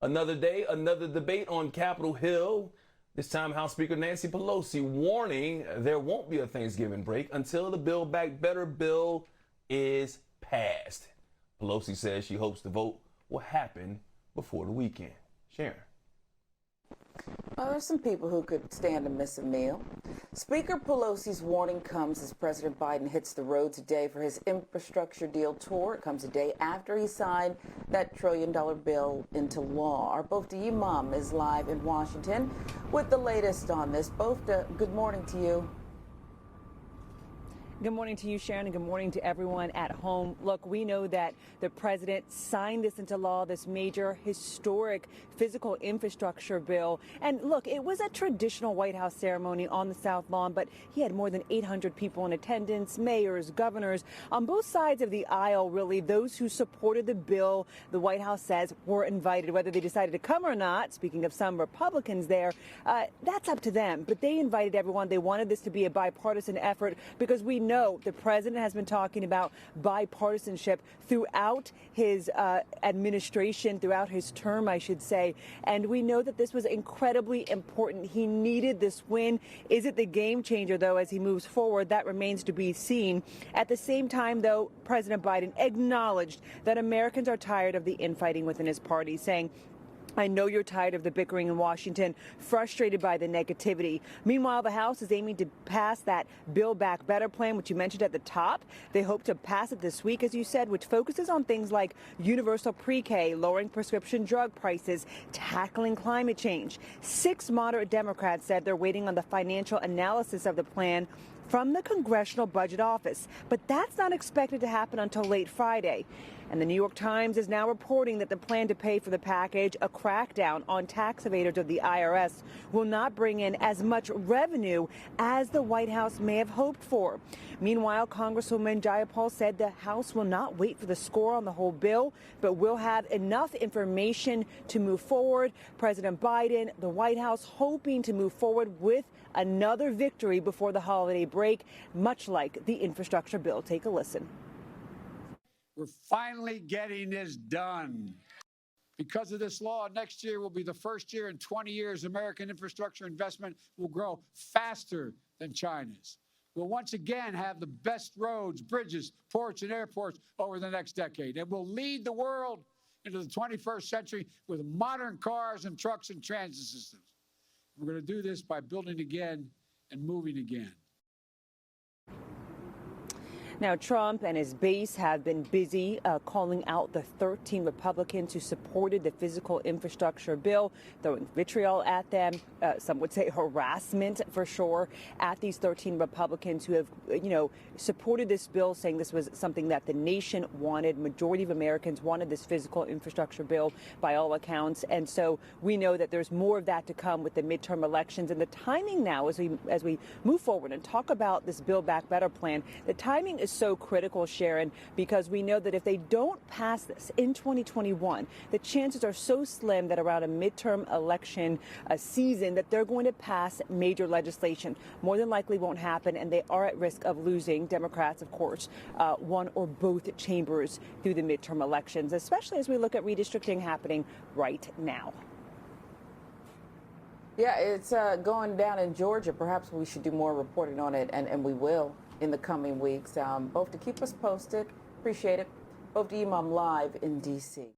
Another day, another debate on Capitol Hill. This time, House Speaker Nancy Pelosi warning there won't be a Thanksgiving break until the Build Back Better bill is passed. Pelosi says she hopes the vote will happen before the weekend. Sharon. Well, there's some people who could stand to miss a meal. Speaker Pelosi's warning comes as President Biden hits the road today for his infrastructure deal tour. It comes a day after he signed that $1 trillion bill into law. Our Bofta Yimam is live in Washington with the latest on this. Bofta, good morning to you. Good morning to you, Sharon, and good morning to everyone at home. Look, we know that the president signed this into law, this major historic physical infrastructure bill. And look, it was a traditional White House ceremony on the South Lawn, but he had more than 800 people in attendance, mayors, governors on both sides of the aisle, really. Those who supported the bill, the White House says, were invited. Whether they decided to come or not, speaking of some Republicans there, that's up to them. But they invited everyone. They wanted this to be a bipartisan effort because we know the president has been talking about bipartisanship throughout his administration, throughout his term, I should say. And we know that this was incredibly important. He needed this win. Is it the game changer, though, as he moves forward? That remains to be seen. At the same time, though, President Biden acknowledged that Americans are tired of the infighting within his party, saying, I know you're tired of the bickering in Washington, frustrated by the negativity. Meanwhile, the House is aiming to pass that Build Back Better plan, which you mentioned at the top. They hope to pass it this week, as you said, which focuses on things like universal pre-K, lowering prescription drug prices, tackling climate change. 6 moderate Democrats said they're waiting on the financial analysis of the plan from the Congressional Budget Office. But that's not expected to happen until late Friday. And the New York Times is now reporting that the plan to pay for the package, a crackdown on tax evaders of the IRS, will not bring in as much revenue as the White House may have hoped for. Meanwhile, Congresswoman Jayapal said the House will not wait for the score on the whole bill, but will have enough information to move forward. President Biden, the White House, hoping to move forward with another victory before the holiday break, much like the infrastructure bill. Take a listen. We're finally getting this done. Because of this law, next year will be the first year in 20 years American infrastructure investment will grow faster than China's. We'll once again have the best roads, bridges, ports, and airports over the next decade. And we'll lead the world into the 21st century with modern cars and trucks and transit systems. We're going to do this by building again and moving again. Now, Trump and his base have been busy calling out the 13 Republicans who supported the physical infrastructure bill, throwing vitriol at them. Some would say harassment for sure at these 13 Republicans who have, supported this bill, saying this was something that the nation wanted. Majority of Americans wanted this physical infrastructure bill by all accounts. And so we know that there's more of that to come with the midterm elections. And the timing now, as we move forward and talk about this Build Back Better plan, the timing is so critical, Sharon, because we know that if they don't pass this in 2021, the chances are so slim that around a midterm election season that they're going to pass major legislation. More than likely won't happen, and they are at risk of losing, Democrats, of course, one or both chambers through the midterm elections, especially as we look at redistricting happening right now. Yeah, it's going down in Georgia. Perhaps we should do more reporting on it, and we will in the coming weeks. Both to keep us posted. Appreciate it. Bofta Yimam live in D.C.